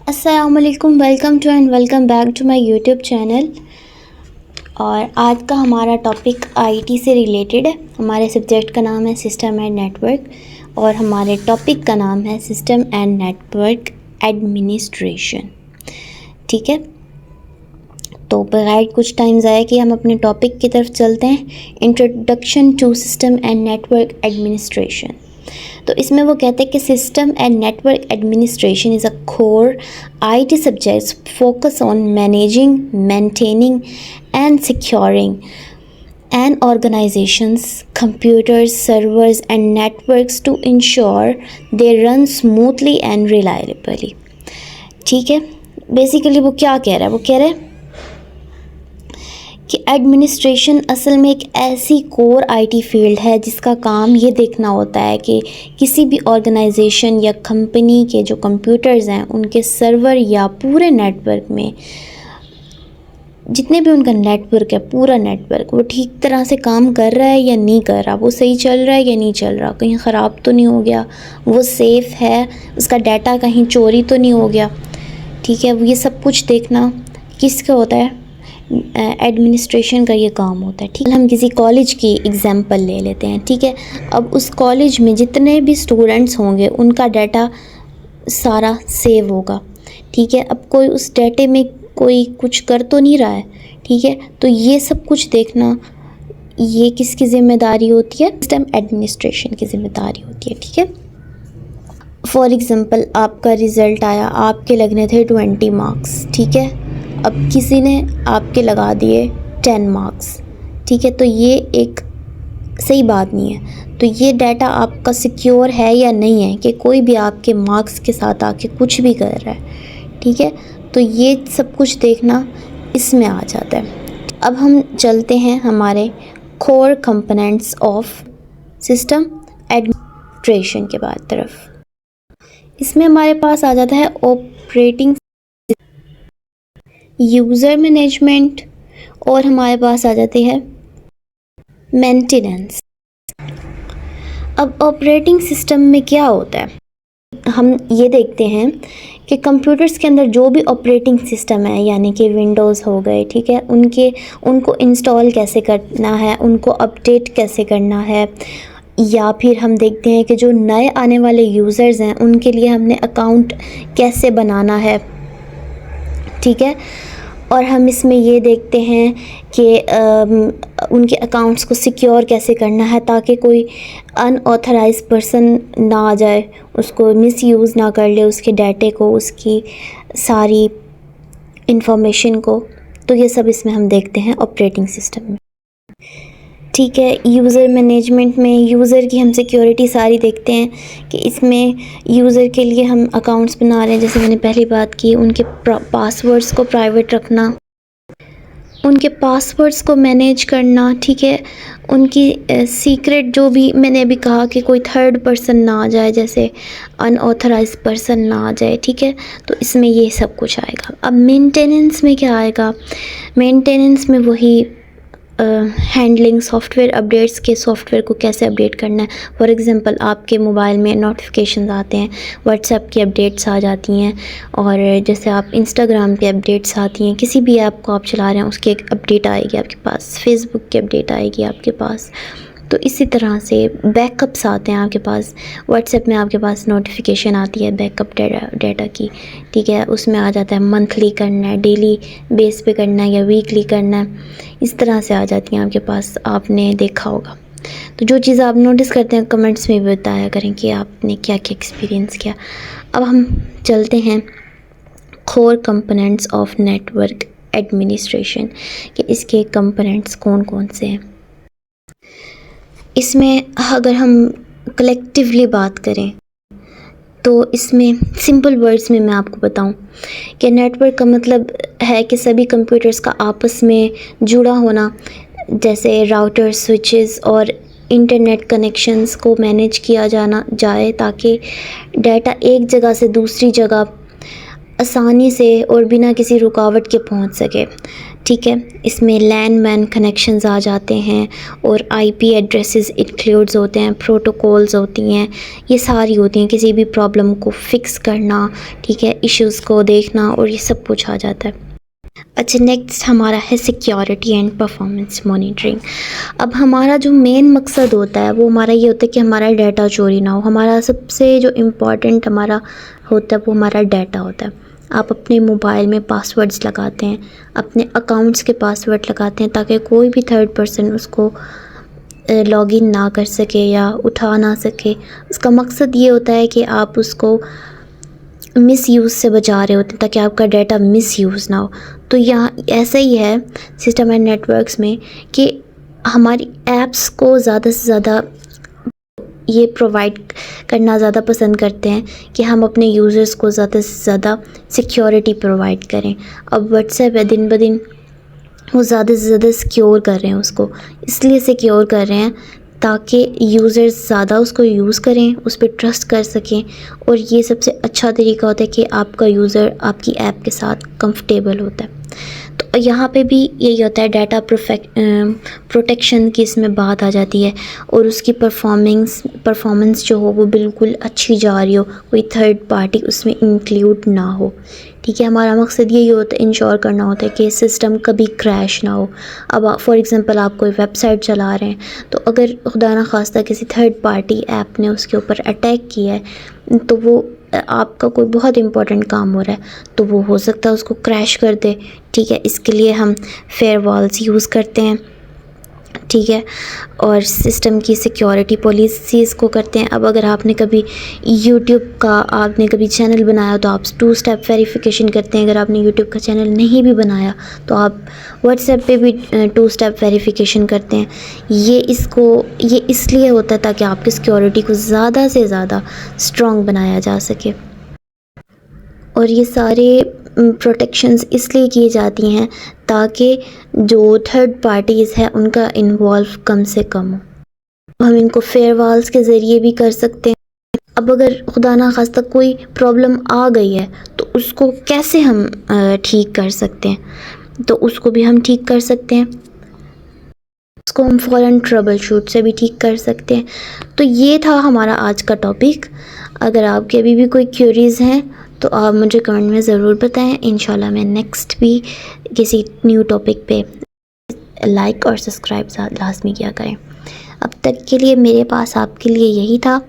अस्सलामुअलैकुम, welcome back to my YouTube channel. और आज का हमारा टॉपिक आईटी से रिलेटेड है। हमारे सब्जेक्ट का नाम है सिस्टम एंड नेटवर्क और हमारे टॉपिक का नाम है सिस्टम एंड नेटवर्क एडमिनिस्ट्रेशन। ठीक है, तो बगैर कुछ टाइम ज़ाया कि हम अपने टॉपिक की तरफ चलते हैं। Introduction to system and network administration. तो इसमें वो कहते हैं कि system and network administration is a core IT subject focus on managing, maintaining and securing and organisations computers, servers and networks to ensure they run smoothly and reliably. ठीक है, basically वो क्या कह रहा है, वो कह रहा है कि एडमिनिस्ट्रेशन असल में एक ऐसी कोर आईटी फील्ड है जिसका काम ये देखना होता है कि किसी भी ऑर्गेनाइजेशन या कंपनी के जो कंप्यूटर्स हैं उनके सर्वर या पूरे नेटवर्क में जितने भी उनका नेटवर्क है, पूरा नेटवर्क वो ठीक तरह से काम कर रहा है या नहीं कर रहा, वो सही चल रहा है या नहीं चल रहा, कहीं ख़राब तो नहीं हो गया, वो सेफ़ है, उसका डाटा कहीं चोरी तो नहीं हो गया। ठीक है, ये सब कुछ देखना किसका होता है, एडमिनिस्ट्रेशन का ये काम होता है। ठीक है, हम किसी कॉलेज की एग्जांपल ले लेते हैं। ठीक है, अब उस कॉलेज में जितने भी स्टूडेंट्स होंगे उनका डाटा सारा सेव होगा। ठीक है, अब कोई उस डाटे में कोई कुछ कर तो नहीं रहा है। ठीक है, तो ये सब कुछ देखना ये किसकी ज़िम्मेदारी होती है, सिस्टम एडमिनिस्ट्रेशन की ज़िम्मेदारी होती है। ठीक है, फॉर एग्ज़ाम्पल आपका रिज़ल्ट आया, आपके लगने थे 20 मार्क्स। ठीक है, अब किसी ने आपके लगा दिए 10 मार्क्स। ठीक है, तो ये एक सही बात नहीं है। तो ये डाटा आपका सिक्योर है या नहीं है कि कोई भी आपके मार्क्स के साथ आके कुछ भी कर रहा है। ठीक है, तो ये सब कुछ देखना इसमें आ जाता है। अब हम चलते हैं हमारे core components of system administration के बाद तरफ। इसमें हमारे पास आ जाता है ऑपरेटिंग, यूज़र मैनेजमेंट और हमारे पास आ जाती है मेंटेनेंस। अब ऑपरेटिंग सिस्टम में क्या होता है, हम ये देखते हैं कि कंप्यूटर्स के अंदर जो भी ऑपरेटिंग सिस्टम है यानी कि विंडोज़ हो गए, ठीक है, उनको इंस्टॉल कैसे करना है, उनको अपडेट कैसे करना है, या फिर हम देखते हैं कि जो नए आने वाले यूज़र्स हैं उनके लिए हमने अकाउंट कैसे बनाना है। ठीक है, और हम इसमें ये देखते हैं कि उनके अकाउंट्स को सिक्योर कैसे करना है ताकि कोई अनऑथराइज पर्सन ना आ जाए, उसको मिसयूज़ ना कर ले उसके डाटे को, उसकी सारी इंफॉर्मेशन को। तो ये सब इसमें हम देखते हैं ऑपरेटिंग सिस्टम में। ठीक है, यूज़र मैनेजमेंट में यूज़र की हम सिक्योरिटी सारी देखते हैं कि इसमें यूज़र के लिए हम अकाउंट्स बना रहे हैं, जैसे मैंने पहली बात की, उनके पासवर्ड्स को प्राइवेट रखना, उनके पासवर्ड्स को मैनेज करना। ठीक है, उनकी सीक्रेट जो भी मैंने अभी कहा कि कोई थर्ड पर्सन ना आ जाए, जैसे अनऑथराइज पर्सन ना आ जाए। ठीक है, तो इसमें ये सब कुछ आएगा। अब मेंटेनेंस में क्या आएगा, मेंटेनेंस में वही हैंडलिंग सॉफ्टवेयर अपडेट्स के सॉफ्टवेयर को कैसे अपडेट करना है। फॉर एग्ज़ाम्पल आपके मोबाइल में नोटिफिकेशंस आते हैं, व्हाट्सएप की अपडेट्स आ जाती हैं, और जैसे आप इंस्टाग्राम पे अपडेट्स आती हैं, किसी भी ऐप को आप चला रहे हैं उसकी एक अपडेट आएगी आपके पास, फेसबुक की अपडेट आएगी आपके पास। तो इसी तरह से बैकअप्स आते हैं आपके पास, व्हाट्सएप में आपके पास नोटिफिकेशन आती है बैकअप डाटा की। ठीक है, उसमें आ जाता है मंथली करना है, डेली बेस पे करना है या वीकली करना है, इस तरह से आ जाती हैं आपके पास, आपने देखा होगा। तो जो चीज़ आप नोटिस करते हैं कमेंट्स में भी बताया करें कि आपने क्या क्या एक्सपीरियंस किया। अब हम चलते हैं core components of network administration कि इसके कंपोनेंट्स कौन कौन से हैं। इसमें अगर हम कलेक्टिवली बात करें तो इसमें सिंपल वर्ड्स में मैं आपको बताऊं कि नेटवर्क का मतलब है कि सभी कंप्यूटर्स का आपस में जुड़ा होना, जैसे राउटर, स्विचेस और इंटरनेट कनेक्शंस को मैनेज किया जाए ताकि डाटा एक जगह से दूसरी जगह आसानी से और बिना किसी रुकावट के पहुंच सके, ठीक है। इसमें लैंडमैन कनेक्शंस आ जाते हैं और आईपी एड्रेसेस इंक्लूड्स होते हैं, प्रोटोकॉल्स होती हैं, ये सारी होती हैं, किसी भी प्रॉब्लम को फिक्स करना, ठीक है, इश्यूज़ को देखना, और ये सब कुछ आ जाता है। अच्छा, नेक्स्ट हमारा है सिक्योरिटी एंड परफॉर्मेंस मॉनिटरिंग। अब हमारा जो मेन मकसद होता है वो हमारा ये होता है कि हमारा डाटा चोरी ना हो। हमारा सबसे जो इम्पॉर्टेंट हमारा होता है वो हमारा डाटा होता है। आप अपने मोबाइल में पासवर्ड्स लगाते हैं, अपने अकाउंट्स के पासवर्ड लगाते हैं, ताकि कोई भी थर्ड पर्सन उसको लॉगिन ना कर सके या उठा ना सके। उसका मकसद ये होता है कि आप उसको मिसयूज़ से बचा रहे होते हैं, ताकि आपका डाटा मिसयूज़ ना हो। तो यहाँ ऐसा ही है सिस्टम एंड नेटवर्क्स में कि हमारी ऐप्स को ज़्यादा से ज़्यादा ये प्रोवाइड करना ज़्यादा पसंद करते हैं कि हम अपने यूज़र्स को ज़्यादा से ज़्यादा सिक्योरिटी प्रोवाइड करें। अब व्हाट्सएप है, दिन ब दिन वो ज़्यादा से ज़्यादा सिक्योर कर रहे हैं उसको, इसलिए सिक्योर कर रहे हैं ताकि यूज़र्स ज़्यादा उसको यूज़ करें, उस पर ट्रस्ट कर सकें। और ये सबसे अच्छा तरीका होता है कि आपका यूज़र आपकी ऐप के साथ कंफर्टेबल होता है। तो यहाँ पे भी यही होता है, डाटा प्रोटेक्शन की इसमें बात आ जाती है, और उसकी परफॉर्मेंस जो हो वो बिल्कुल अच्छी जा रही हो, कोई थर्ड पार्टी उसमें इंक्लूड ना हो, ठीक है। हमारा मकसद यही होता है, इंश्योर करना होता है कि सिस्टम कभी क्रैश ना हो। अब फॉर एग्ज़ाम्पल आप कोई वेबसाइट चला रहे हैं, तो अगर खुदा ना खास्ता किसी थर्ड पार्टी ऐप ने उसके ऊपर अटैक किया है, तो वो आपका कोई बहुत इंपॉर्टेंट काम हो रहा है तो वो हो सकता है उसको क्रैश कर दे, ठीक है। इसके लिए हम फेयरवॉल्स यूज़ करते हैं, ठीक है, और सिस्टम की सिक्योरिटी पॉलिसीज़ को करते हैं। अब अगर आपने कभी यूट्यूब का आपने कभी चैनल बनाया तो आप 2 स्टेप वेरिफिकेशन करते हैं। अगर आपने यूट्यूब का चैनल नहीं भी बनाया तो आप व्हाट्सएप पे भी 2 स्टेप वेरिफिकेशन करते हैं। ये इसलिए होता है ताकि आपकी सिक्योरिटी को ज़्यादा से ज़्यादा स्ट्रॉन्ग बनाया जा सके। और ये सारे प्रोटेक्शंस इसलिए की जाती हैं ताकि जो थर्ड पार्टीज़ हैं उनका इन्वॉल्व कम से कम हो। हम इनको फेयरवॉल्स के ज़रिए भी कर सकते हैं। अब अगर खुदा ना खास्ता कोई प्रॉब्लम आ गई है तो उसको कैसे हम ठीक कर सकते हैं, तो उसको भी हम ठीक कर सकते हैं। उसको हम फ़ौरन ट्रबल शूट से भी ठीक कर सकते हैं। तो ये था हमारा आज का टॉपिक। अगर आपके अभी भी कोई क्यूरीज़ हैं तो आप मुझे कमेंट में ज़रूर बताएं। इंशाल्लाह मैं नेक्स्ट भी किसी न्यू टॉपिक पे लाइक और सब्सक्राइब लाजमी किया करें। अब तक के लिए मेरे पास आपके लिए यही था।